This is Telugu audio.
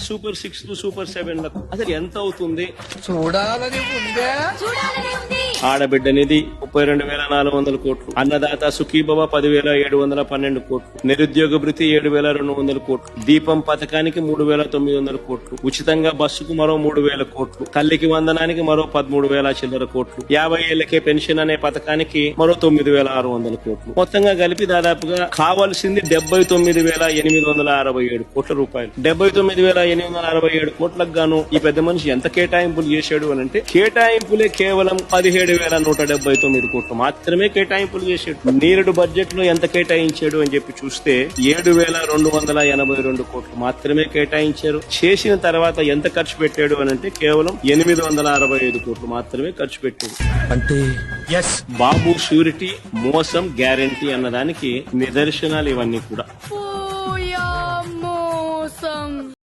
సూపర్ 6 సూపర్ 7 లకు అసలు ఎంత అవుతుంది చూడాలని ఉందే. ఆడబిడ్డ నిధి 32,400 కోట్లు, అన్నదాత సుఖీభవ 10,712 కోట్లు, నిరుద్యోగ భృతి 7,200 కోట్లు, దీపం పథకానికి 3,900 కోట్లు, ఉచితంగా బస్సుకు మరో 3,000 కోట్లు, తల్లికి వందనానికి మరో 13,000 చిల్లర కోట్లు, 50 ఏళ్లకే పెన్షన్ అనే పథకానికి మరో 9,600 కోట్లు, మొత్తంగా కలిపి దాదాపుగా కావాల్సింది 79,867 కోట్ల రూపాయలు. 79,867 కోట్లకు గాను ఈ పెద్ద మనిషి ఎంత కేటాయింపులు చేశాడు అని అంటే, కేటాయింపులే కేవలం 17,179 కోట్లు మాత్రమే కేటాయింపులు చేశాడు. నీరుడు బడ్జెట్ లో ఎంత కేటాయించాడు అని చెప్పి చూస్తే 7,282 కోట్లు మాత్రమే కేటాయించారు. చేసిన తర్వాత ఎంత ఖర్చు పెట్టాడు అని అంటే కేవలం 865 కోట్లు మాత్రమే ఖర్చు పెట్టాడు. అంటే బాబు షూరిటీ, మోసం గ్యారంటీ అన్నదానికి నిదర్శనాలు ఇవన్నీ కూడా.